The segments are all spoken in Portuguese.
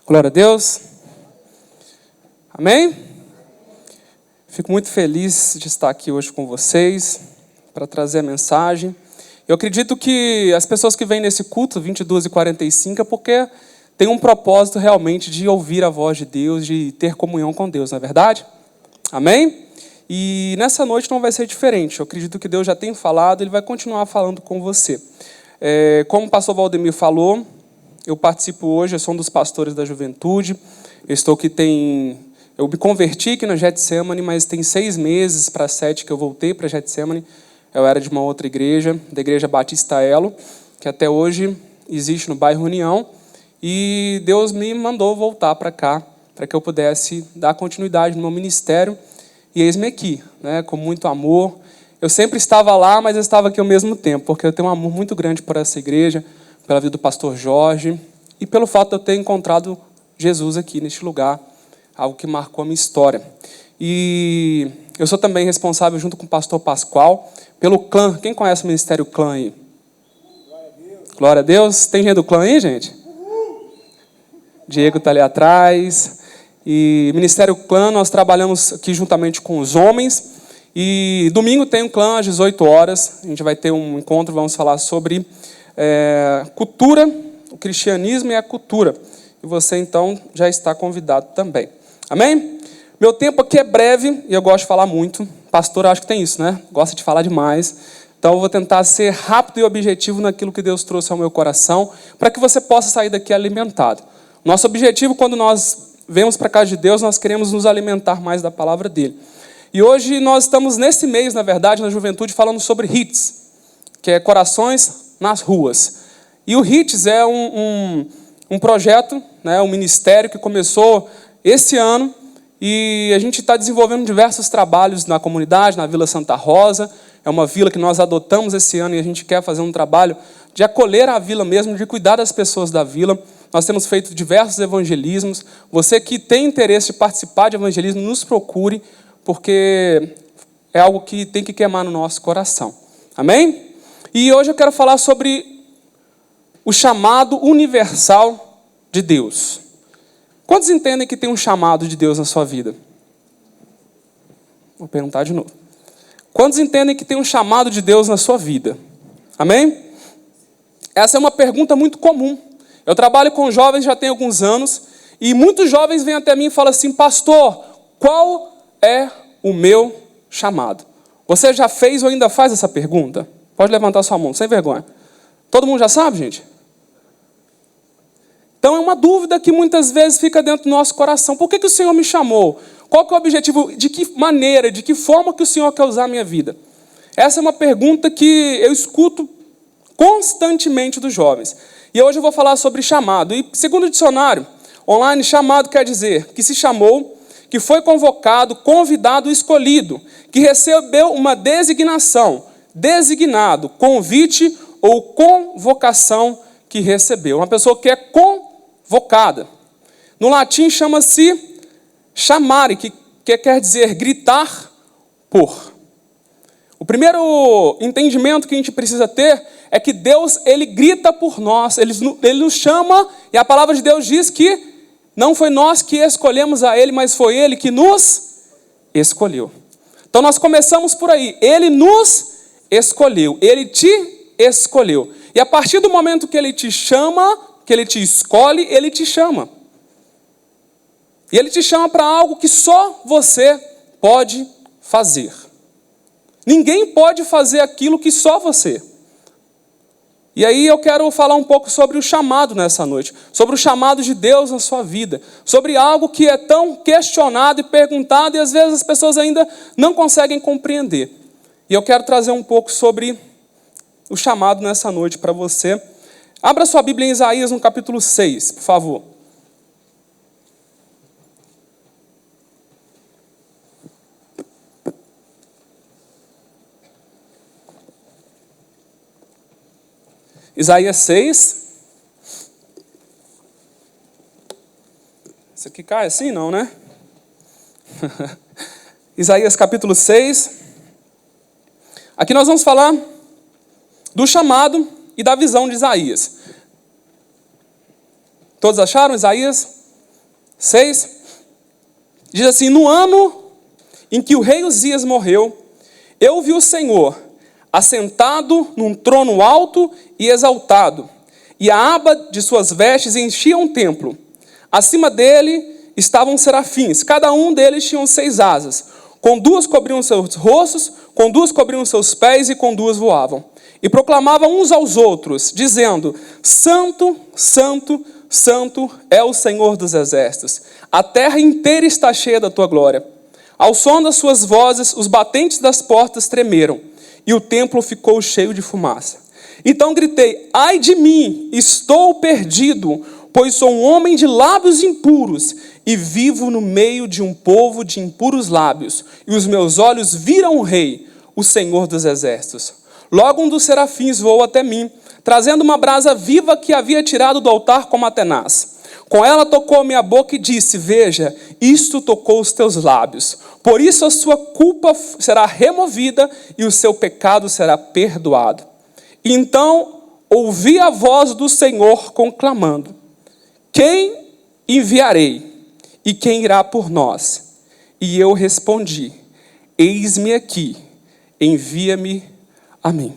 Glória a Deus. Amém? Fico muito feliz de estar aqui hoje com vocês para trazer a mensagem. Eu acredito que as pessoas que vêm nesse culto, 22h45, é porque tem um propósito realmente de ouvir a voz de Deus, de ter comunhão com Deus, não é verdade? Amém? E nessa noite não vai ser diferente. Eu acredito que Deus já tem falado, Ele vai continuar falando com você. Como o pastor Valdemir falou, eu participo hoje, eu sou um dos pastores da juventude. Eu me converti aqui na Getsemane, mas tem 6 meses para 7 que eu voltei para Getsemane. Eu era de uma outra igreja, da Igreja Batista Elo, que até hoje existe no bairro União. E Deus me mandou voltar para cá, para que eu pudesse dar continuidade no meu ministério. E eis-me aqui, com muito amor. Eu sempre estava lá, mas eu estava aqui ao mesmo tempo, porque eu tenho um amor muito grande por essa igreja, pela vida do pastor Jorge, e pelo fato de eu ter encontrado Jesus aqui neste lugar, algo que marcou a minha história. E eu sou também responsável, junto com o pastor Pascoal, pelo clã. Quem conhece o Ministério Clã aí? Glória a Deus. Tem gente do clã aí, gente? Diego está ali atrás. E Ministério Clã, nós trabalhamos aqui juntamente com os homens. E domingo tem um clã às 18 horas. A gente vai ter um encontro, vamos falar sobre cultura, o cristianismo e a cultura. E você, então, já está convidado também. Amém? Meu tempo aqui é breve e eu gosto de falar muito. Pastor, eu acho que tem isso, né? Gosta de falar demais. Então, eu vou tentar ser rápido e objetivo naquilo que Deus trouxe ao meu coração, para que você possa sair daqui alimentado. Nosso objetivo, quando nós vemos para a casa de Deus, nós queremos nos alimentar mais da palavra dele. E hoje nós estamos nesse mês, na verdade, na juventude, falando sobre HITS, que é Corações nas Ruas. E o HITS é um projeto, um ministério que começou esse ano, e a gente está desenvolvendo diversos trabalhos na comunidade, na Vila Santa Rosa. É uma vila que nós adotamos esse ano e a gente quer fazer um trabalho de acolher a vila mesmo, de cuidar das pessoas da vila. Nós temos feito diversos evangelismos. Você que tem interesse de participar de evangelismo, nos procure, porque é algo que tem que queimar no nosso coração. Amém? E hoje eu quero falar sobre o chamado universal de Deus. Quantos entendem que tem um chamado de Deus na sua vida? Vou perguntar de novo. Quantos entendem que tem um chamado de Deus na sua vida? Amém? Essa é uma pergunta muito comum. Eu trabalho com jovens já tem alguns anos, e muitos jovens vêm até mim e falam assim: pastor, qual é o meu chamado? Você já fez ou ainda faz essa pergunta? Pode levantar sua mão, sem vergonha. Todo mundo já sabe, gente? Então é uma dúvida que muitas vezes fica dentro do nosso coração. Por que o Senhor me chamou? Qual que é o objetivo? De que maneira, de que forma que o Senhor quer usar a minha vida? Essa é uma pergunta que eu escuto constantemente dos jovens. E hoje eu vou falar sobre chamado. E segundo o dicionário online, chamado quer dizer que se chamou, que foi convocado, convidado, escolhido, que recebeu uma designação, designado, convite ou convocação que recebeu. Uma pessoa que é convocada. No latim chama-se chamare, que quer dizer gritar por. O primeiro entendimento que a gente precisa ter é que Deus, Ele grita por nós, Ele nos chama, e a palavra de Deus diz que não foi nós que escolhemos a Ele, mas foi Ele que nos escolheu. Então nós começamos por aí. Ele nos escolheu, Ele te escolheu. E a partir do momento que Ele te chama, que Ele te escolhe, Ele te chama. E Ele te chama para algo que só você pode fazer. Ninguém pode fazer aquilo que só você. E aí eu quero falar um pouco sobre o chamado nessa noite, sobre o chamado de Deus na sua vida, sobre algo que é tão questionado e perguntado e às vezes as pessoas ainda não conseguem compreender. E eu quero trazer um pouco sobre o chamado nessa noite para você. Abra sua Bíblia em Isaías no capítulo 6, por favor. Isaías 6. Isso aqui cai assim, não, né? Isaías capítulo 6. Aqui nós vamos falar do chamado e da visão de Isaías. Todos acharam Isaías 6, diz assim: no ano em que o rei Uzias morreu, eu vi o Senhor assentado num trono alto e exaltado, e a aba de suas vestes enchia um templo. Acima dele estavam serafins, cada um deles tinha 6 asas. Com 2 cobriam seus rostos, com 2 cobriam seus pés e com 2 voavam. E proclamavam uns aos outros, dizendo: Santo, Santo, Santo é o Senhor dos exércitos. A terra inteira está cheia da tua glória. Ao som das suas vozes, os batentes das portas tremeram, e o templo ficou cheio de fumaça. Então gritei: ai de mim, estou perdido, pois sou um homem de lábios impuros, e vivo no meio de um povo de impuros lábios, e os meus olhos viram o Rei, o Senhor dos exércitos. Logo um dos serafins voou até mim, trazendo uma brasa viva que havia tirado do altar com uma tenaz. Com ela tocou a minha boca e disse: veja, isto tocou os teus lábios. Por isso a sua culpa será removida e o seu pecado será perdoado. E então ouvi a voz do Senhor conclamando: quem enviarei? E quem irá por nós? E eu respondi: eis-me aqui, envia-me a mim.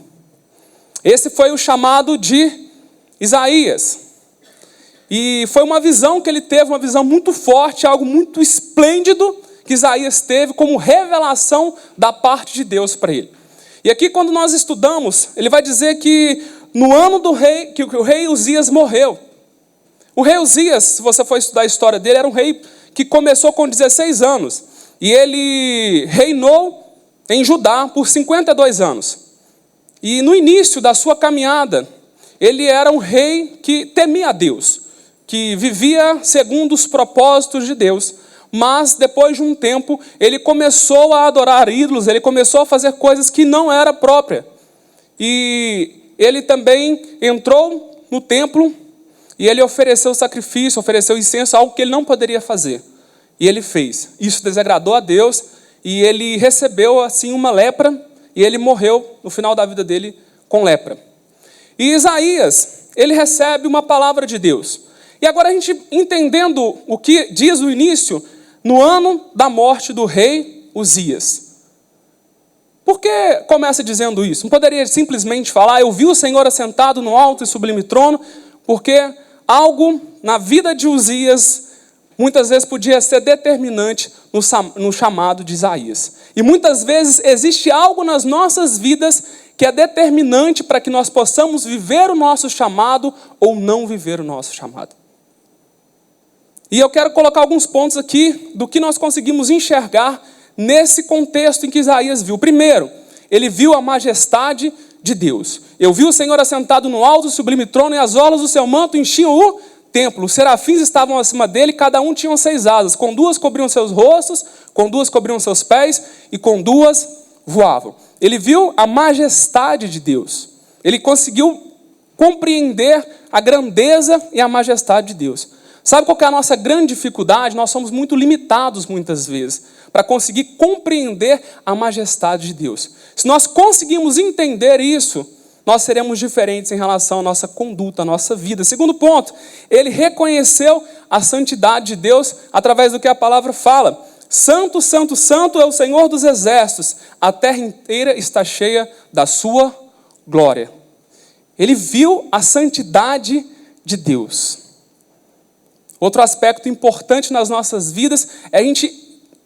Esse foi o chamado de Isaías. E foi uma visão que ele teve, uma visão muito forte, algo muito esplêndido que Isaías teve como revelação da parte de Deus para ele. E aqui quando nós estudamos, ele vai dizer que no ano do rei, que o rei Uzias morreu. O rei Uzias, se você for estudar a história dele, era um rei que começou com 16 anos. E ele reinou em Judá por 52 anos. E no início da sua caminhada, ele era um rei que temia a Deus, que vivia segundo os propósitos de Deus. Mas depois de um tempo, ele começou a adorar ídolos, ele começou a fazer coisas que não era própria. E ele também entrou no templo e ele ofereceu sacrifício, ofereceu incenso, algo que ele não poderia fazer. E ele fez. Isso desagradou a Deus e ele recebeu assim uma lepra e ele morreu no final da vida dele com lepra. E Isaías, ele recebe uma palavra de Deus. E agora a gente entendendo o que diz o início, no ano da morte do rei Uzias. Por que começa dizendo isso? Não poderia simplesmente falar: eu vi o Senhor assentado no alto e sublime trono, porque algo na vida de Uzias muitas vezes podia ser determinante no chamado de Isaías. E muitas vezes existe algo nas nossas vidas que é determinante para que nós possamos viver o nosso chamado ou não viver o nosso chamado. E eu quero colocar alguns pontos aqui do que nós conseguimos enxergar nesse contexto em que Isaías viu. Primeiro, ele viu a majestade de Deus. Eu vi o Senhor assentado no alto e sublime trono, e as orlas do seu manto enchiam o templo. Os serafins estavam acima dele, cada um tinha 6 asas. Com 2 cobriam seus rostos, com 2 cobriam seus pés, e com 2 voavam. Ele viu a majestade de Deus. Ele conseguiu compreender a grandeza e a majestade de Deus. Sabe qual que é a nossa grande dificuldade? Nós somos muito limitados muitas vezes para conseguir compreender a majestade de Deus. Se nós conseguirmos entender isso, nós seremos diferentes em relação à nossa conduta, à nossa vida. Segundo ponto, ele reconheceu a santidade de Deus através do que a palavra fala. Santo, santo, santo é o Senhor dos exércitos. A terra inteira está cheia da sua glória. Ele viu a santidade de Deus. Outro aspecto importante nas nossas vidas é a gente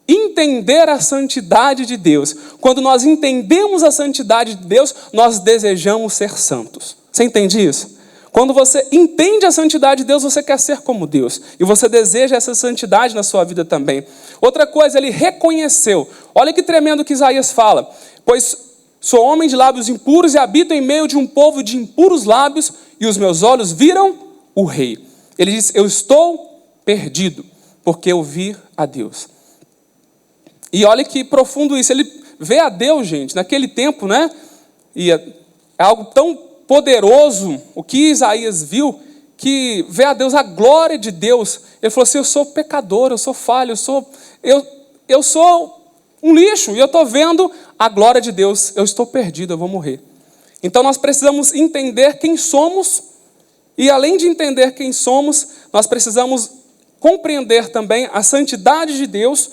entender a santidade de Deus. Quando nós entendemos a santidade de Deus, nós desejamos ser santos. Você entende isso? Quando você entende a santidade de Deus, você quer ser como Deus. E você deseja essa santidade na sua vida também. Outra coisa, ele reconheceu. Olha que tremendo que Isaías fala. Pois sou homem de lábios impuros e habito em meio de um povo de impuros lábios, e os meus olhos viram o Rei. Ele diz: eu estou perdido, porque eu vi a Deus. E olha que profundo isso. Ele vê a Deus, gente, naquele tempo, né? E é algo tão poderoso o que Isaías viu, que vê a Deus, a glória de Deus. Ele falou assim: eu sou pecador, eu sou falho, eu sou um lixo, e eu estou vendo a glória de Deus. Eu estou perdido, eu vou morrer. Então nós precisamos entender quem somos. E além de entender quem somos, nós precisamos compreender também a santidade de Deus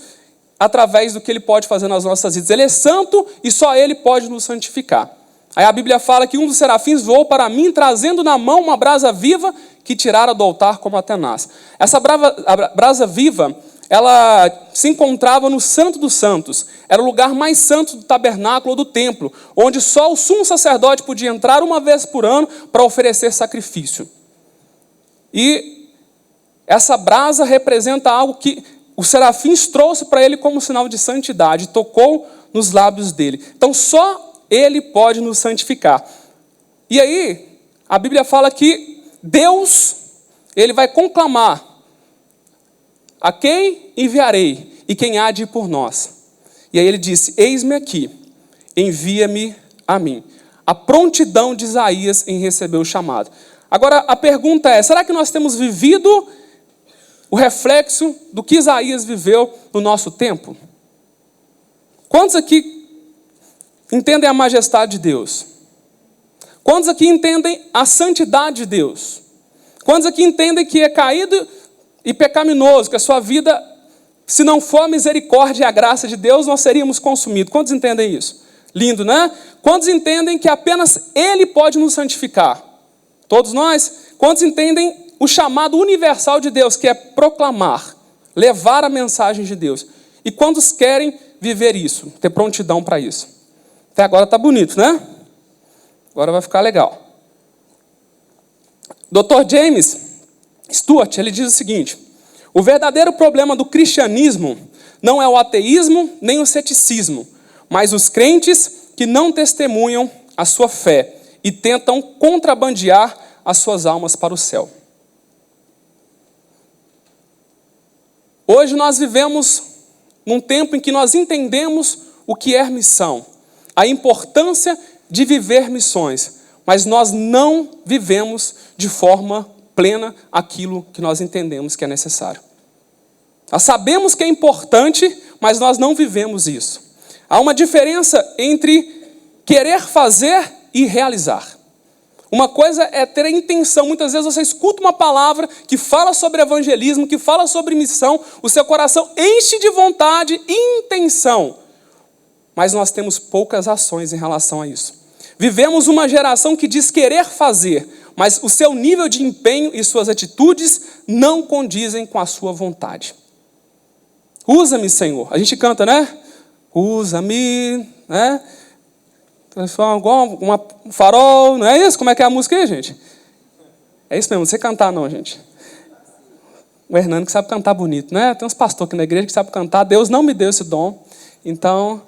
através do que Ele pode fazer nas nossas vidas. Ele é santo e só Ele pode nos santificar. Aí a Bíblia fala que um dos serafins voou para mim, trazendo na mão uma brasa viva que tirara do altar como a tenaz. Essa brasa viva, ela se encontrava no Santo dos Santos. Era o lugar mais santo do tabernáculo ou do templo, onde só o sumo sacerdote podia entrar uma vez por ano para oferecer sacrifício. E essa brasa representa algo que os serafins trouxe para ele como sinal de santidade, tocou nos lábios dele. Então só Ele pode nos santificar. E aí, a Bíblia fala que Deus, Ele vai conclamar: a quem enviarei e quem há de ir por nós? E aí ele disse: eis-me aqui, envia-me a mim. A prontidão de Isaías em receber o chamado. Agora a pergunta é: será que nós temos vivido o reflexo do que Isaías viveu no nosso tempo? Quantos aqui entendem a majestade de Deus? Quantos aqui entendem a santidade de Deus? Quantos aqui entendem que é caído e pecaminoso, que a sua vida, se não for a misericórdia e a graça de Deus, nós seríamos consumidos? Quantos entendem isso? Lindo, né? Quantos entendem que apenas Ele pode nos santificar? Todos nós? Quantos entendem o chamado universal de Deus, que é proclamar, levar a mensagem de Deus? E quantos querem viver isso, ter prontidão para isso? Até agora está bonito, né? Agora vai ficar legal. Dr. James Stewart, ele diz o seguinte: o verdadeiro problema do cristianismo não é o ateísmo nem o ceticismo, mas os crentes que não testemunham a sua fé e tentam contrabandear as suas almas para o céu. Hoje nós vivemos num tempo em que nós entendemos o que é missão, a importância de viver missões, mas nós não vivemos de forma plena aquilo que nós entendemos que é necessário. Nós sabemos que é importante, mas nós não vivemos isso. Há uma diferença entre querer fazer e realizar. Uma coisa é ter a intenção. Muitas vezes você escuta uma palavra que fala sobre evangelismo, que fala sobre missão, o seu coração enche de vontade e intenção, mas nós temos poucas ações em relação a isso. Vivemos uma geração que diz querer fazer, mas o seu nível de empenho e suas atitudes não condizem com a sua vontade. Usa-me, Senhor. A gente canta, né? Usa-me, né? Igual um farol, não é isso? Como é que é a música aí, gente? É isso mesmo, não sei cantar não, gente. O Hernando que sabe cantar bonito, né? Tem uns pastores aqui na igreja que sabem cantar. Deus não me deu esse dom. Então,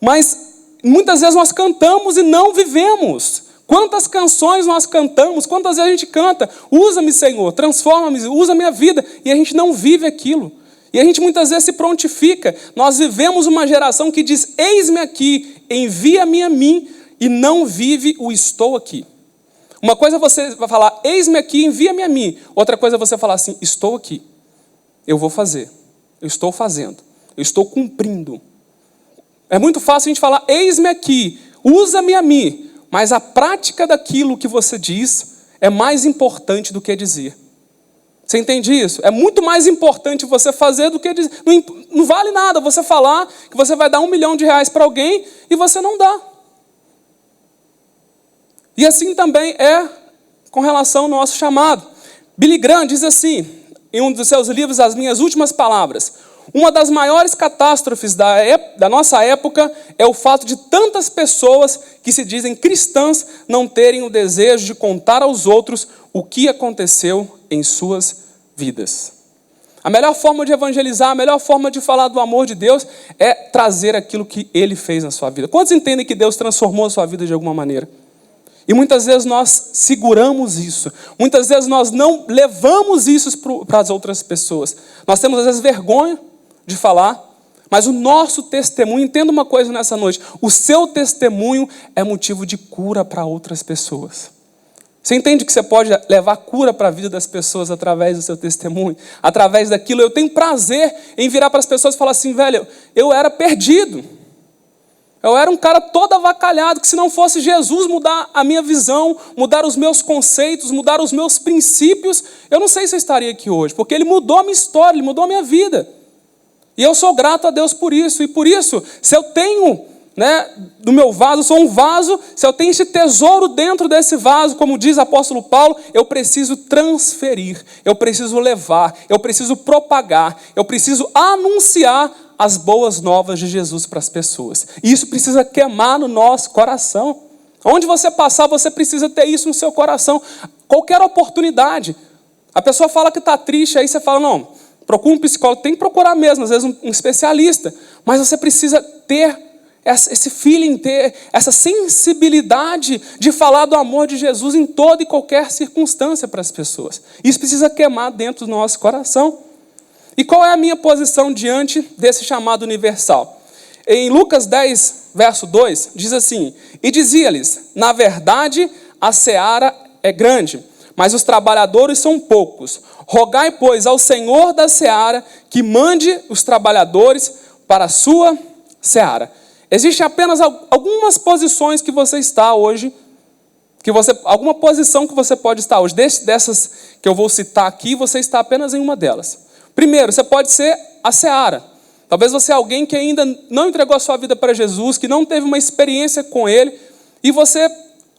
mas muitas vezes nós cantamos e não vivemos. Quantas canções nós cantamos, quantas vezes a gente canta: usa-me, Senhor, transforma-me, usa a minha vida, e a gente não vive aquilo. E a gente muitas vezes se prontifica. Nós vivemos uma geração que diz: eis-me aqui, envia-me a mim, e não vive o estou aqui. Uma coisa você vai falar: eis-me aqui, envia-me a mim. Outra coisa é você falar assim: estou aqui, eu vou fazer, eu estou fazendo, eu estou cumprindo. É muito fácil a gente falar: eis-me aqui, usa-me a mim, mas a prática daquilo que você diz é mais importante do que dizer. Você entende isso? É muito mais importante você fazer do que dizer. Não vale nada você falar que você vai dar R$1 milhão para alguém e você não dá. E assim também é com relação ao nosso chamado. Billy Graham diz assim, em um dos seus livros, As Minhas Últimas Palavras: uma das maiores catástrofes da nossa época é o fato de tantas pessoas que se dizem cristãs não terem o desejo de contar aos outros o que aconteceu em suas vidas. A melhor forma de evangelizar, a melhor forma de falar do amor de Deus é trazer aquilo que Ele fez na sua vida. Quantos entendem que Deus transformou a sua vida de alguma maneira? E muitas vezes nós seguramos isso. Muitas vezes nós não levamos isso para as outras pessoas. Nós temos às vezes vergonha de falar, mas o nosso testemunho, entenda uma coisa nessa noite: o seu testemunho é motivo de cura para outras pessoas. Você entende que você pode levar cura para a vida das pessoas através do seu testemunho? Através daquilo. Eu tenho prazer em virar para as pessoas e falar assim: velho, eu era perdido, Eu era um cara todo avacalhado, que se não fosse Jesus mudar a minha visão, mudar os meus conceitos, mudar os meus princípios, eu não sei se eu estaria aqui hoje, porque Ele mudou a minha história, Ele mudou a minha vida. E eu sou grato a Deus por isso. E por isso, se eu tenho, do meu vaso, eu sou um vaso, se eu tenho esse tesouro dentro desse vaso, como diz o apóstolo Paulo, eu preciso transferir, eu preciso levar, eu preciso propagar, eu preciso anunciar as boas novas de Jesus para as pessoas. E isso precisa queimar no nosso coração. Onde você passar, você precisa ter isso no seu coração. Qualquer oportunidade. A pessoa fala que está triste, aí você fala, não, procura um psicólogo. Tem que procurar mesmo, às vezes um especialista. Mas você precisa ter esse feeling, ter essa sensibilidade de falar do amor de Jesus em toda e qualquer circunstância para as pessoas. Isso precisa queimar dentro do nosso coração. E qual é a minha posição diante desse chamado universal? Em Lucas 10, verso 2, diz assim: e dizia-lhes, na verdade, a seara é grande, mas os trabalhadores são poucos. Rogai, pois, ao Senhor da seara que mande os trabalhadores para a sua seara. Existem apenas algumas posições que você está hoje, alguma posição que você pode estar hoje. Dessas que eu vou citar aqui, você está apenas em uma delas. Primeiro, você pode ser a seara. Talvez você é alguém que ainda não entregou a sua vida para Jesus, que não teve uma experiência com Ele, e você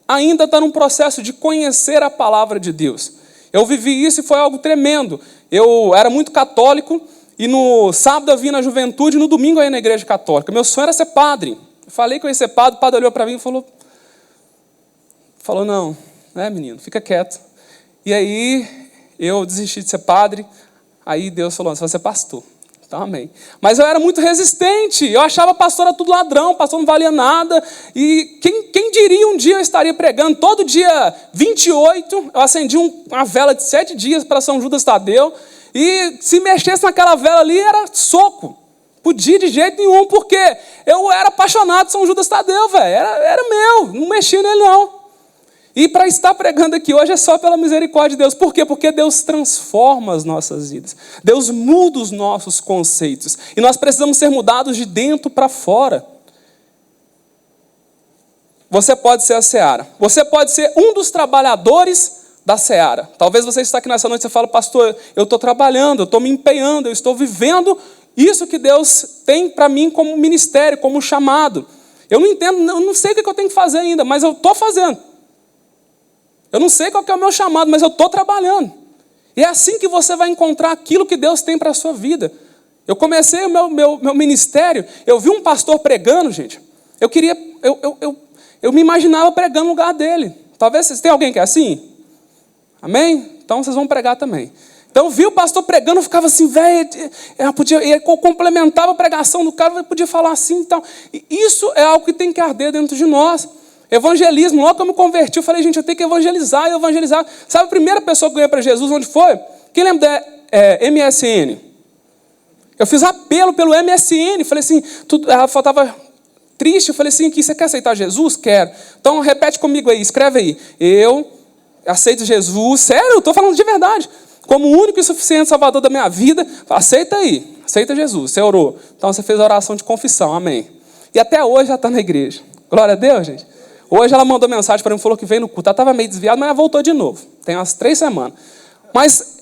ainda está num processo de conhecer a palavra de Deus. Eu vivi isso e foi algo tremendo. Eu era muito católico, e no sábado eu vim na juventude, e no domingo eu ia na igreja católica. Meu sonho era ser padre. Eu falei que eu ia ser padre, o padre olhou para mim e falou, não, menino, fica quieto. E aí eu desisti de ser padre. Aí Deus falou, você vai ser pastor. Então, amém. Mas eu era muito resistente. Eu achava pastor era tudo ladrão, pastor não valia nada. E quem diria um dia eu estaria pregando? Todo dia 28, eu acendi uma vela de 7 dias para São Judas Tadeu. E se mexesse naquela vela ali, era soco. Podia de jeito nenhum, porque eu era apaixonado por São Judas Tadeu, velho. Era meu, não mexia nele não. E para estar pregando aqui hoje é só pela misericórdia de Deus. Por quê? Porque Deus transforma as nossas vidas. Deus muda os nossos conceitos. E nós precisamos ser mudados de dentro para fora. Você pode ser a seara. Você pode ser um dos trabalhadores da seara. Talvez você está aqui nessa noite e fala, pastor, eu estou trabalhando, eu estou me empenhando, eu estou vivendo isso que Deus tem para mim como ministério, como chamado. Eu não entendo, eu não sei o que eu tenho que fazer ainda, mas eu estou fazendo. Eu não sei qual que é o meu chamado, mas eu estou trabalhando. E é assim que você vai encontrar aquilo que Deus tem para a sua vida. Eu comecei o meu ministério, eu vi um pastor pregando, gente. Eu me imaginava pregando no lugar dele. Talvez vocês tenham alguém que é assim? Amém? Então vocês vão pregar também. Então eu vi o pastor pregando, eu ficava assim, velho, eu complementava a pregação do cara, eu podia falar assim. Então, e isso é algo que tem que arder dentro de nós. Evangelismo, logo que eu me converti, eu falei, gente, eu tenho que evangelizar. Sabe a primeira pessoa que ganhou para Jesus, onde foi? Quem lembra da MSN? Eu fiz apelo pelo MSN, falei assim, ela estava triste, eu falei assim, você quer aceitar Jesus? Quero. Então repete comigo aí, escreve aí. Eu aceito Jesus, sério, eu estou falando de verdade. Como o único e suficiente salvador da minha vida, aceita aí, aceita Jesus, você orou. Então você fez a oração de confissão, amém. E até hoje já está na igreja. Glória a Deus, gente. Hoje ela mandou mensagem para mim, falou que veio no culto. Ela estava meio desviada, mas ela voltou de novo. Tem umas 3 semanas. Mas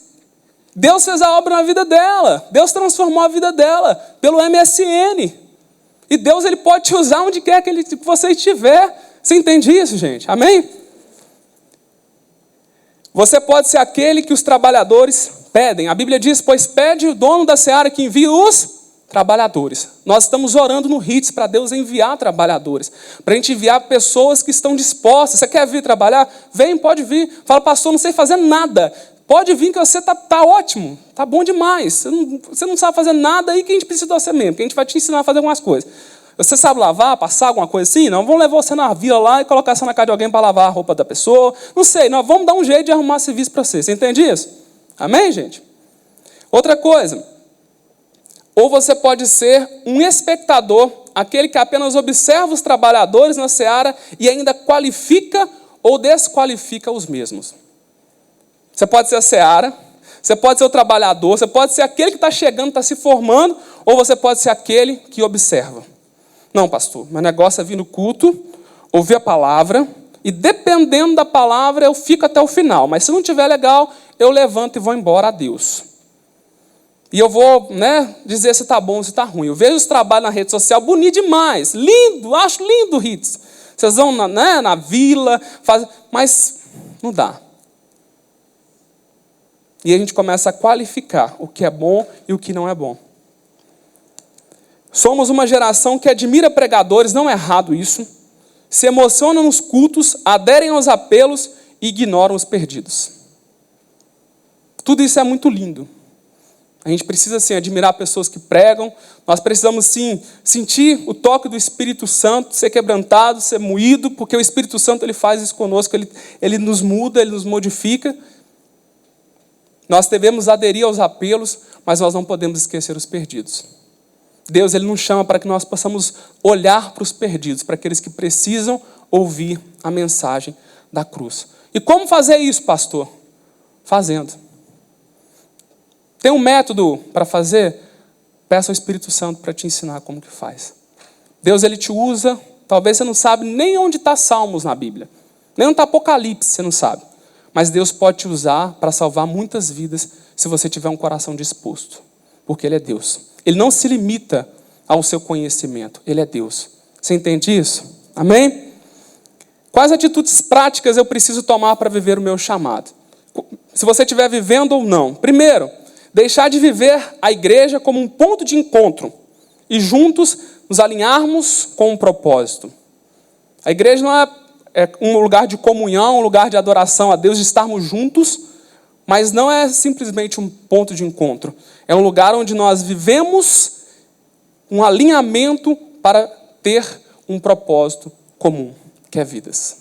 Deus fez a obra na vida dela. Deus transformou a vida dela pelo MSN. E Deus ele pode te usar onde quer que você estiver. Você entende isso, gente? Amém? Você pode ser aquele que os trabalhadores pedem. A Bíblia diz, pois pede o dono da seara que envie os trabalhadores. Nós estamos orando no HITS para Deus enviar trabalhadores. Para a gente enviar pessoas que estão dispostas. Você quer vir trabalhar? Vem, pode vir. Fala, pastor, não sei fazer nada. Pode vir que você está ótimo. Está bom demais. Você não sabe fazer nada aí que a gente precisa de você mesmo. Que a gente vai te ensinar a fazer algumas coisas. Você sabe lavar, passar alguma coisa assim? Não, vamos levar você na vila lá e colocar você na casa de alguém para lavar a roupa da pessoa. Não sei, nós vamos dar um jeito de arrumar serviço para você. Você entende isso? Amém, gente? Outra coisa. Ou você pode ser um espectador, aquele que apenas observa os trabalhadores na seara e ainda qualifica ou desqualifica os mesmos. Você pode ser a seara, você pode ser o trabalhador, você pode ser aquele que está chegando, está se formando, ou você pode ser aquele que observa. Não, pastor, meu negócio é vir no culto, ouvir a palavra, e dependendo da palavra eu fico até o final. Mas se não estiver legal, eu levanto e vou embora, adeus. E eu vou, dizer se está bom ou se está ruim. Eu vejo os trabalhos na rede social, bonito demais, lindo, acho lindo, Hits. Vocês vão na vila, mas não dá. E a gente começa a qualificar o que é bom e o que não é bom. Somos uma geração que admira pregadores, não é errado isso, se emocionam nos cultos, aderem aos apelos e ignoram os perdidos. Tudo isso é muito lindo. A gente precisa, sim, admirar pessoas que pregam. Nós precisamos, sim, sentir o toque do Espírito Santo, ser quebrantado, ser moído, porque o Espírito Santo ele faz isso conosco, ele nos muda, ele nos modifica. Nós devemos aderir aos apelos, mas nós não podemos esquecer os perdidos. Deus ele nos chama para que nós possamos olhar para os perdidos, para aqueles que precisam ouvir a mensagem da cruz. E como fazer isso, pastor? Fazendo. Tem um método para fazer? Peça ao Espírito Santo para te ensinar como que faz. Deus ele te usa, talvez você não sabe nem onde está Salmos na Bíblia, nem onde está Apocalipse, você não sabe. Mas Deus pode te usar para salvar muitas vidas se você tiver um coração disposto, porque Ele é Deus. Ele não se limita ao seu conhecimento, Ele é Deus. Você entende isso? Amém? Quais atitudes práticas eu preciso tomar para viver o meu chamado? Se você estiver vivendo ou não. Primeiro, deixar de viver a igreja como um ponto de encontro e juntos nos alinharmos com um propósito. A igreja não é um lugar de comunhão, um lugar de adoração a Deus, de estarmos juntos, mas não é simplesmente um ponto de encontro. É um lugar onde nós vivemos um alinhamento para ter um propósito comum, que é vidas.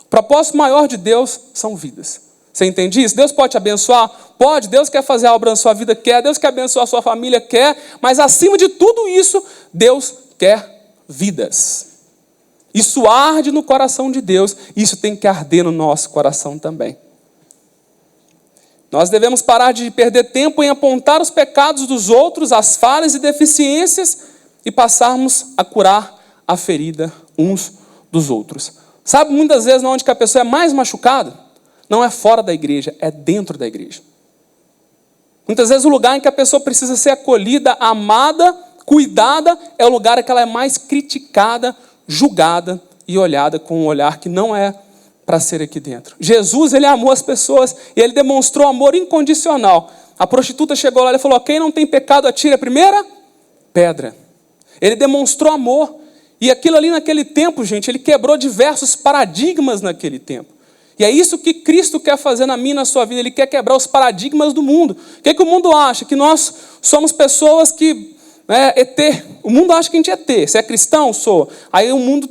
O propósito maior de Deus são vidas. Você entende isso? Deus pode te abençoar? Pode. Deus quer fazer a obra na sua vida? Quer. Deus quer abençoar a sua família? Quer. Mas acima de tudo isso, Deus quer vidas. Isso arde no coração de Deus. Isso tem que arder no nosso coração também. Nós devemos parar de perder tempo em apontar os pecados dos outros, as falhas e deficiências, e passarmos a curar a ferida uns dos outros. Sabe muitas vezes onde que a pessoa é mais machucada? Não é fora da igreja, é dentro da igreja. Muitas vezes o lugar em que a pessoa precisa ser acolhida, amada, cuidada, é o lugar em que ela é mais criticada, julgada e olhada com um olhar que não é para ser aqui dentro. Jesus, ele amou as pessoas e ele demonstrou amor incondicional. A prostituta chegou lá e falou: quem não tem pecado, atire a primeira pedra. Ele demonstrou amor. E aquilo ali naquele tempo, gente, ele quebrou diversos paradigmas naquele tempo. E é isso que Cristo quer fazer na minha e na sua vida. Ele quer quebrar os paradigmas do mundo. O que o mundo acha? Que nós somos pessoas que... ET. O mundo acha que a gente é ET. Você é cristão? Sou. Aí o mundo...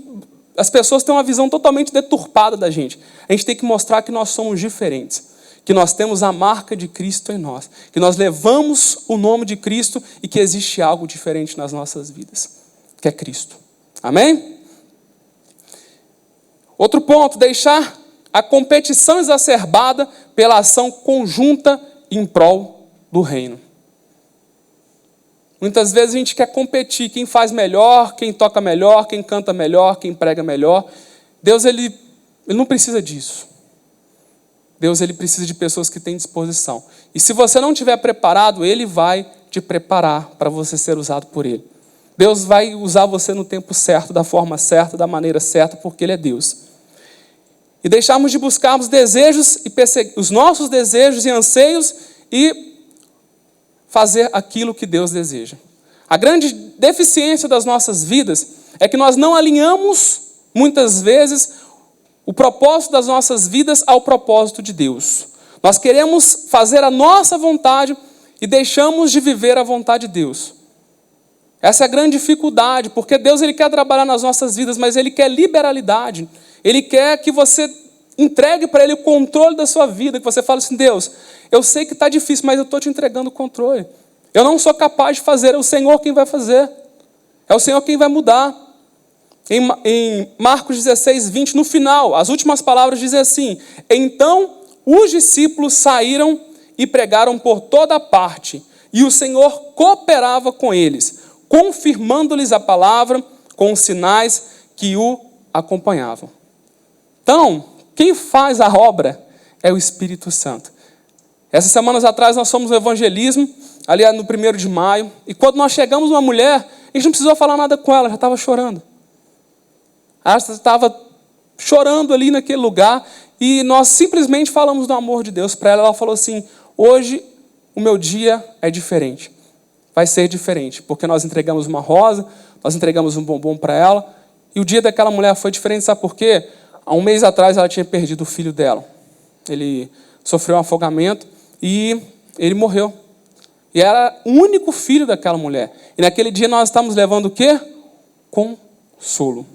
As pessoas têm uma visão totalmente deturpada da gente. A gente tem que mostrar que nós somos diferentes. Que nós temos a marca de Cristo em nós. Que nós levamos o nome de Cristo e que existe algo diferente nas nossas vidas. Que é Cristo. Amém? Outro ponto, deixar a competição exacerbada pela ação conjunta em prol do reino. Muitas vezes a gente quer competir, quem faz melhor, quem toca melhor, quem canta melhor, quem prega melhor. Deus, ele não precisa disso. Deus, ele precisa de pessoas que têm disposição. E se você não estiver preparado, Ele vai te preparar para você ser usado por Ele. Deus vai usar você no tempo certo, da forma certa, da maneira certa, porque Ele é Deus. E deixarmos de buscarmos desejos e os nossos desejos e anseios e fazer aquilo que Deus deseja. A grande deficiência das nossas vidas é que nós não alinhamos, muitas vezes, o propósito das nossas vidas ao propósito de Deus. Nós queremos fazer a nossa vontade e deixamos de viver a vontade de Deus. Essa é a grande dificuldade, porque Deus ele quer trabalhar nas nossas vidas, mas Ele quer liberalidade. Ele quer que você entregue para Ele o controle da sua vida, que você fale assim: Deus, eu sei que está difícil, mas eu estou te entregando o controle. Eu não sou capaz de fazer, é o Senhor quem vai fazer. É o Senhor quem vai mudar. Em Marcos 16, 20, no final, as últimas palavras dizem assim: então os discípulos saíram e pregaram por toda parte, e o Senhor cooperava com eles, confirmando-lhes a palavra com os sinais que o acompanhavam. Então, quem faz a obra é o Espírito Santo. Essas semanas atrás nós fomos no evangelismo, ali no 1º de maio, e quando nós chegamos numa mulher, a gente não precisou falar nada com ela, já estava chorando. Ela estava chorando ali naquele lugar, e nós simplesmente falamos do amor de Deus para ela. Ela falou assim: hoje o meu dia é diferente, vai ser diferente, porque nós entregamos uma rosa, nós entregamos um bombom para ela, e o dia daquela mulher foi diferente, sabe por quê? Há um mês atrás ela tinha perdido o filho dela. Ele sofreu um afogamento e ele morreu. E era o único filho daquela mulher. E naquele dia nós estávamos levando o quê? Consolo.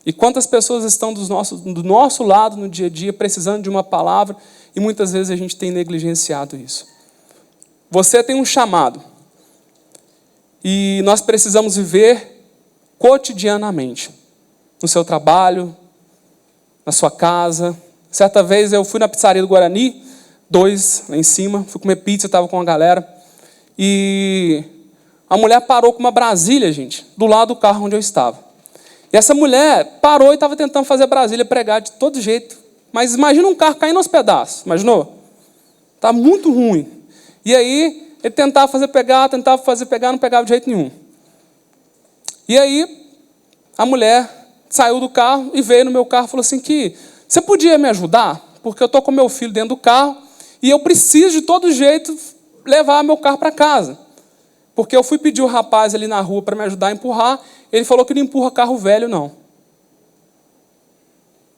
E quantas pessoas estão do nosso lado no dia a dia, precisando de uma palavra, e muitas vezes a gente tem negligenciado isso. Você tem um chamado. E nós precisamos viver cotidianamente. No seu trabalho, na sua casa. Certa vez eu fui na pizzaria do Guarani, 2 lá em cima, fui comer pizza, estava com a galera. E a mulher parou com uma Brasília, gente, do lado do carro onde eu estava. E essa mulher parou e estava tentando fazer a Brasília pregar de todo jeito. Mas imagina um carro caindo aos pedaços, imaginou? Está muito ruim. E aí ele tentava fazer pegar, não pegava de jeito nenhum. E aí a mulher saiu do carro e veio no meu carro e falou assim: que você podia me ajudar? Porque eu estou com meu filho dentro do carro e eu preciso de todo jeito levar meu carro para casa. Porque eu fui pedir o rapaz ali na rua para me ajudar a empurrar, ele falou que não empurra carro velho, não.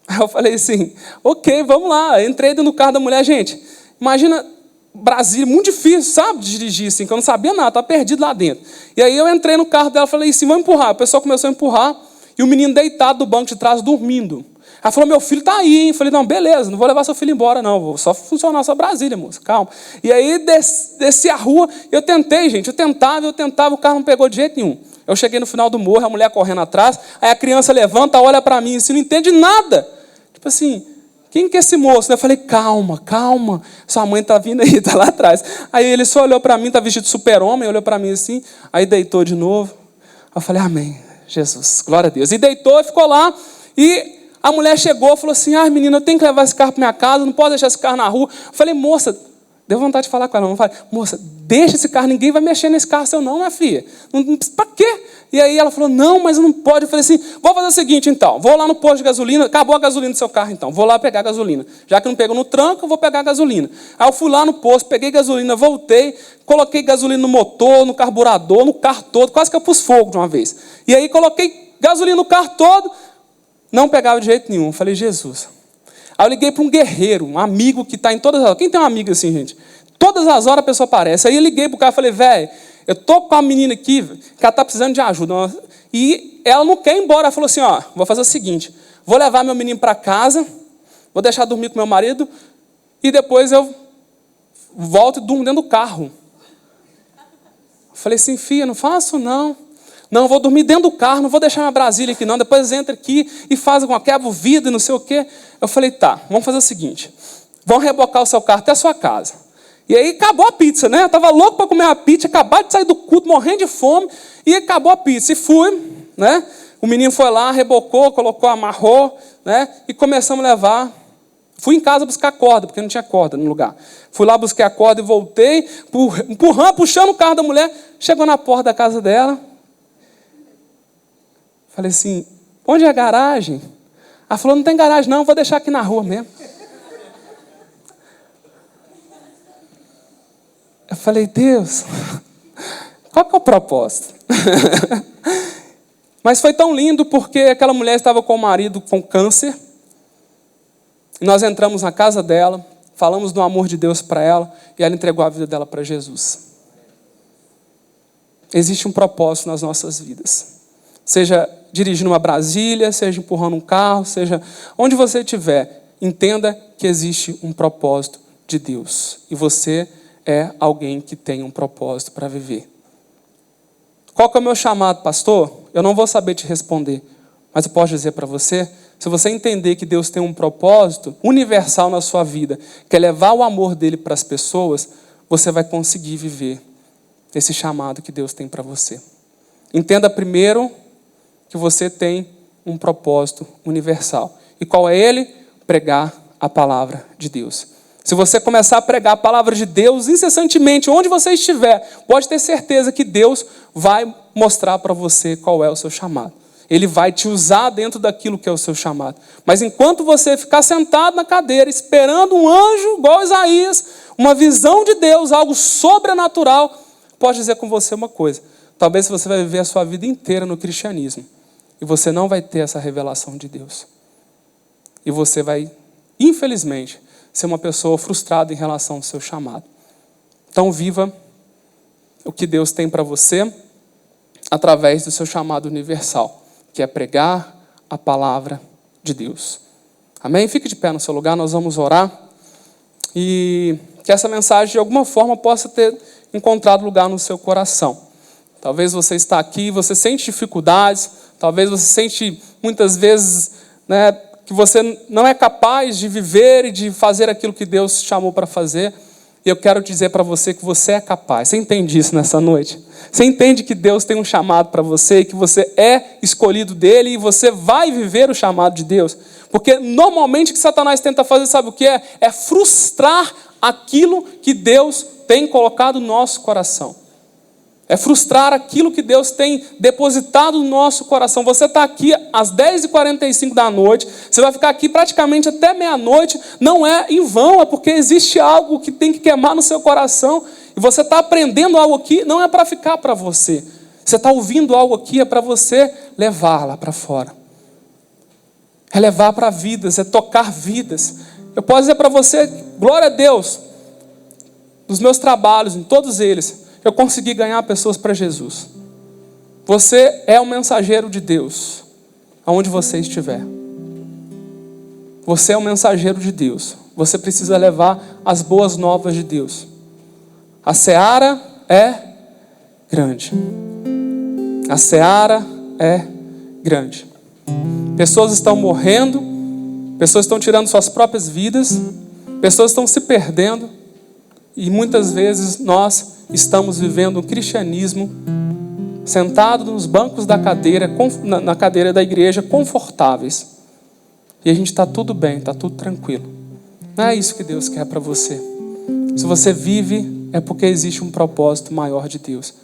Aí eu falei assim: ok, vamos lá. Eu entrei dentro do carro da mulher. Gente, imagina Brasília, muito difícil, sabe, de dirigir assim, que eu não sabia nada, estava perdido lá dentro. E aí eu entrei no carro dela e falei assim: vamos empurrar. O pessoal começou a empurrar e o menino deitado do banco de trás, dormindo. Ela falou: meu filho está aí, hein? Eu falei: não, beleza, não vou levar seu filho embora, não. Vou só funcionar sua Brasília, moça, calma. E aí desci a rua, eu tentei, gente, eu tentava, o carro não pegou de jeito nenhum. Eu cheguei no final do morro, a mulher correndo atrás, aí a criança levanta, olha para mim, assim, não entende nada. Tipo assim, quem que é esse moço? Eu falei: calma, calma, sua mãe está vindo aí, está lá atrás. Aí ele só olhou para mim, está vestido de super-homem, olhou para mim assim, aí deitou de novo. Eu falei: amém, Jesus, glória a Deus. E deitou e ficou lá, e a mulher chegou e falou assim: ah, menina, eu tenho que levar esse carro para minha casa, não posso deixar esse carro na rua. Eu falei: moça, deu vontade de falar com ela. Eu falei: moça, deixa esse carro, ninguém vai mexer nesse carro seu não, minha filha. Para quê? E aí ela falou: não, mas não pode. Eu falei assim: vou fazer o seguinte então, vou lá no posto de gasolina, acabou a gasolina do seu carro então, vou lá pegar a gasolina. Já que não pegou no tranco, eu vou pegar a gasolina. Aí eu fui lá no posto, peguei gasolina, voltei, coloquei gasolina no motor, no carburador, no carro todo, quase que eu pus fogo de uma vez. E aí coloquei gasolina no carro todo, não pegava de jeito nenhum. Eu falei: Jesus. Aí eu liguei para um guerreiro, um amigo que está em todas as horas. Quem tem um amigo assim, gente? Todas as horas a pessoa aparece. Aí eu liguei para o cara e falei: velho, eu estou com a menina aqui, que ela está precisando de ajuda. E ela não quer ir embora. Ela falou assim: ó, vou fazer o seguinte, vou levar meu menino para casa, vou deixar dormir com meu marido, e depois eu volto e durmo dentro do carro. Eu falei assim: filha, não faço não. Não, vou dormir dentro do carro, não vou deixar minha Brasília aqui não. Depois entra aqui e faz alguma quebra o vidro e não sei o quê. Eu falei: tá, vamos fazer o seguinte, vamos rebocar o seu carro até a sua casa. E aí acabou a pizza, né? Eu estava louco para comer uma pizza, acabado de sair do culto, morrendo de fome, e acabou a pizza. E fui, né? O menino foi lá, rebocou, colocou, amarrou, né? E começamos a levar. Fui em casa buscar corda, porque não tinha corda no lugar. Fui lá, busquei a corda e voltei, empurrando, puxando o carro da mulher. Chegou na porta da casa dela. Falei assim: onde é a garagem? Ela falou: não tem garagem não, vou deixar aqui na rua mesmo. Eu falei: Deus, qual que é o propósito? Mas foi tão lindo porque aquela mulher estava com o marido com câncer. E nós entramos na casa dela, falamos do amor de Deus para ela, e ela entregou a vida dela para Jesus. Existe um propósito nas nossas vidas. Seja dirigindo uma Brasília, seja empurrando um carro, seja onde você estiver, entenda que existe um propósito de Deus. E você é alguém que tem um propósito para viver. Qual que é o meu chamado, pastor? Eu não vou saber te responder, mas eu posso dizer para você, se você entender que Deus tem um propósito universal na sua vida, que é levar o amor dele para as pessoas, você vai conseguir viver esse chamado que Deus tem para você. Entenda primeiro que você tem um propósito universal. E qual é ele? Pregar a palavra de Deus. Se você começar a pregar a palavra de Deus incessantemente, onde você estiver, pode ter certeza que Deus vai mostrar para você qual é o seu chamado. Ele vai te usar dentro daquilo que é o seu chamado. Mas enquanto você ficar sentado na cadeira, esperando um anjo, igual Isaías, uma visão de Deus, algo sobrenatural, pode dizer com você uma coisa. Talvez você vai viver a sua vida inteira no cristianismo. E você não vai ter essa revelação de Deus. E você vai, infelizmente, ser uma pessoa frustrada em relação ao seu chamado. Então viva o que Deus tem para você através do seu chamado universal, que é pregar a palavra de Deus. Amém? Fique de pé no seu lugar, nós vamos orar. E que essa mensagem, de alguma forma, possa ter encontrado lugar no seu coração. Talvez você está aqui, você sente dificuldades, talvez você sente, muitas vezes, que você não é capaz de viver e de fazer aquilo que Deus chamou para fazer. E eu quero dizer para você que você é capaz. Você entende isso nessa noite? Você entende que Deus tem um chamado para você, que você é escolhido dele e você vai viver o chamado de Deus? Porque normalmente o que Satanás tenta fazer, sabe o que é? É frustrar aquilo que Deus tem colocado no nosso coração. É frustrar aquilo que Deus tem depositado no nosso coração. Você está aqui às 10h45 da noite, você vai ficar aqui praticamente até meia-noite, não é em vão, é porque existe algo que tem que queimar no seu coração, e você está aprendendo algo aqui, não é para ficar para você. Você está ouvindo algo aqui, é para você levar lá para fora. É levar para vidas, é tocar vidas. Eu posso dizer para você, glória a Deus, nos meus trabalhos, em todos eles, eu consegui ganhar pessoas para Jesus. Você é um mensageiro de Deus, aonde você estiver. Você é um mensageiro de Deus. Você precisa levar as boas novas de Deus. A seara é grande. A seara é grande. Pessoas estão morrendo, pessoas estão tirando suas próprias vidas, pessoas estão se perdendo, e muitas vezes nós estamos vivendo um cristianismo sentado nos bancos da cadeira, na cadeira da igreja, confortáveis. E a gente está tudo bem, está tudo tranquilo. Não é isso que Deus quer para você. Se você vive, é porque existe um propósito maior de Deus.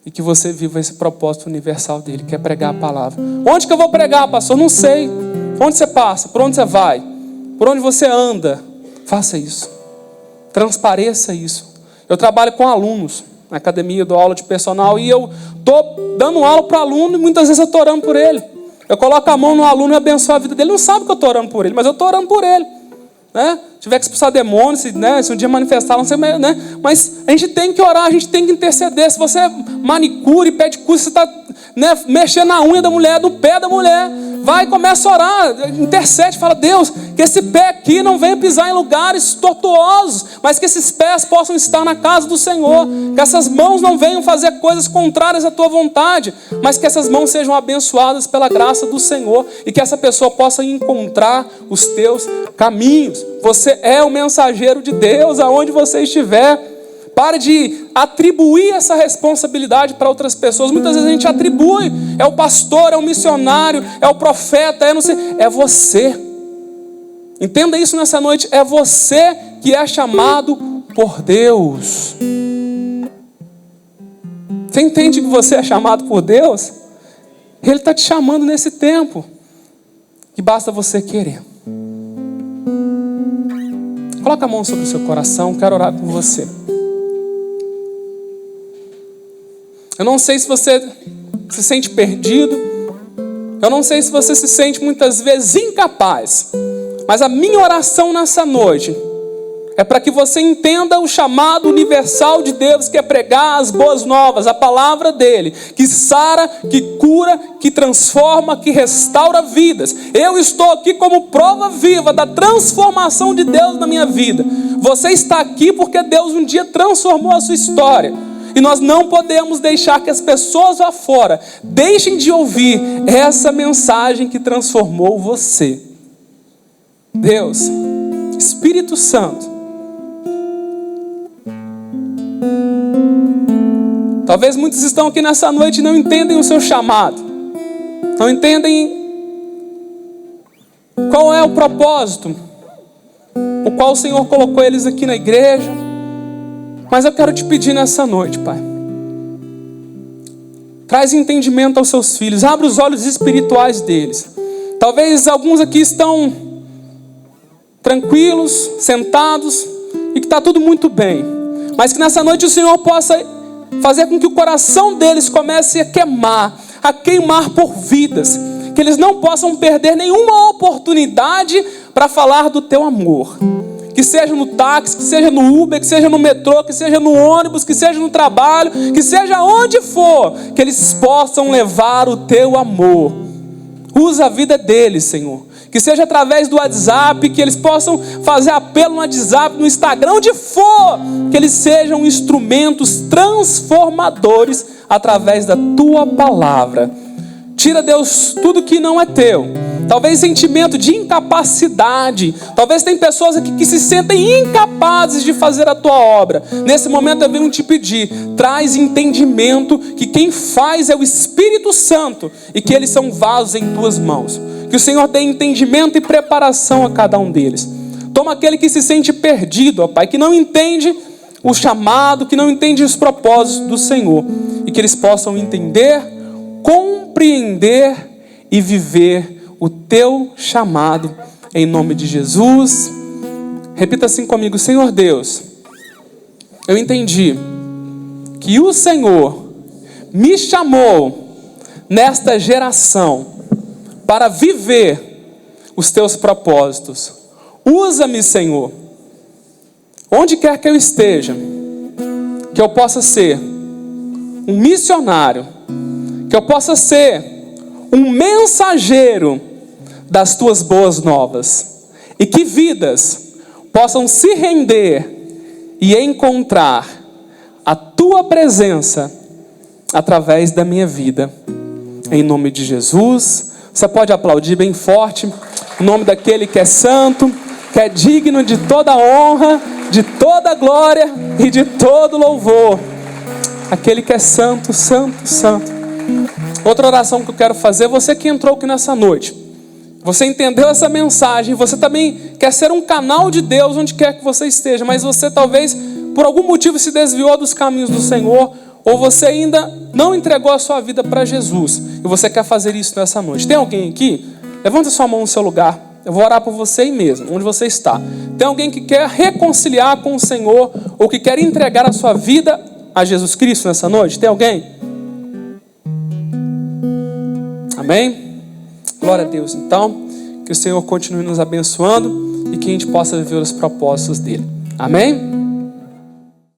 E que você viva esse propósito universal dele, que é pregar a palavra. Onde que eu vou pregar, pastor? Não sei. Onde você passa? Por onde você vai? Por onde você anda? Faça isso. Transpareça isso. Eu trabalho com alunos na academia, dou aula de personal e eu estou dando aula para o aluno e muitas vezes eu estou orando por ele. Eu coloco a mão no aluno e abençoo a vida dele. Ele não sabe que eu estou orando por ele, mas eu estou orando por ele. Se tiver que expulsar demônios, se um dia manifestar, não sei, mas a gente tem que orar, a gente tem que interceder. Se você manicure, pede cura, você está mexendo na unha da mulher, do pé da mulher, vai e começa a orar, intercede, fala: Deus, que esse pé aqui não venha pisar em lugares tortuosos, mas que esses pés possam estar na casa do Senhor, que essas mãos não venham fazer coisas contrárias à tua vontade, mas que essas mãos sejam abençoadas pela graça do Senhor, e que essa pessoa possa encontrar os teus caminhos. Você é o mensageiro de Deus aonde você estiver. Pare de atribuir essa responsabilidade para outras pessoas. Muitas vezes a gente atribui. É o pastor, é o missionário, é o profeta, é você. Entenda isso nessa noite. É você que é chamado por Deus. Você entende que você é chamado por Deus? Ele está te chamando nesse tempo. Que basta você querer. Coloca a mão sobre o seu coração. Quero orar com você. Eu não sei se você se sente perdido. Eu não sei se você se sente muitas vezes incapaz. Mas a minha oração nessa noite é para que você entenda o chamado universal de Deus, que é pregar as boas novas, a palavra dele, que sara, que cura, que transforma, que restaura vidas. Eu estou aqui como prova viva da transformação de Deus na minha vida. Você está aqui porque Deus um dia transformou a sua história. E nós não podemos deixar que as pessoas lá fora deixem de ouvir essa mensagem que transformou você. Deus, Espírito Santo, talvez muitos estão aqui nessa noite e não entendem o seu chamado. não entendem qual é o propósito, o qual o Senhor colocou eles aqui na igreja. Mas eu quero te pedir nessa noite, Pai, traz entendimento aos seus filhos, abre os olhos espirituais deles. Talvez alguns aqui estão tranquilos, sentados, e que está tudo muito bem, mas que nessa noite o Senhor possa fazer com que o coração deles comece a queimar por vidas, que eles não possam perder nenhuma oportunidade para falar do teu amor, que seja no táxi, que seja no Uber, que seja no metrô, que seja no ônibus, que seja no trabalho, que seja onde for, que eles possam levar o teu amor. Usa a vida deles, Senhor, que seja através do WhatsApp, que eles possam fazer apelo no WhatsApp, no Instagram, onde for, que eles sejam instrumentos transformadores através da tua palavra. Tira, Deus, tudo que não é teu. Talvez sentimento de incapacidade. Talvez tem pessoas aqui que se sentem incapazes de fazer a tua obra. Nesse momento eu venho te pedir, traz entendimento que quem faz é o Espírito Santo e que eles são vasos em tuas mãos. Que o Senhor dê entendimento e preparação a cada um deles. Toma aquele que se sente perdido, ó Pai, que não entende o chamado, que não entende os propósitos do Senhor, e que eles possam entender, compreender e viver o teu chamado, em nome de Jesus. Repita assim comigo: Senhor Deus, eu entendi que o Senhor me chamou nesta geração para viver os teus propósitos. Usa-me, Senhor, onde quer que eu esteja, que eu possa ser um missionário, que eu possa ser um mensageiro das tuas boas novas, e que vidas possam se render e encontrar a tua presença através da minha vida, em nome de Jesus. Você pode aplaudir bem forte o nome daquele que é santo, que é digno de toda honra, de toda glória e de todo louvor. Aquele que é santo, santo, santo. Outra oração que eu quero fazer, você que entrou aqui nessa noite, você entendeu essa mensagem, você também quer ser um canal de Deus onde quer que você esteja, mas você talvez por algum motivo se desviou dos caminhos do Senhor, ou você ainda não entregou a sua vida para Jesus, e você quer fazer isso nessa noite. Tem alguém aqui? Levanta sua mão no seu lugar, eu vou orar por você aí mesmo, onde você está. Tem alguém que quer reconciliar com o Senhor, ou que quer entregar a sua vida a Jesus Cristo nessa noite? Tem alguém? Amém? Glória a Deus. Então, que o Senhor continue nos abençoando e que a gente possa viver os propósitos dele. Amém?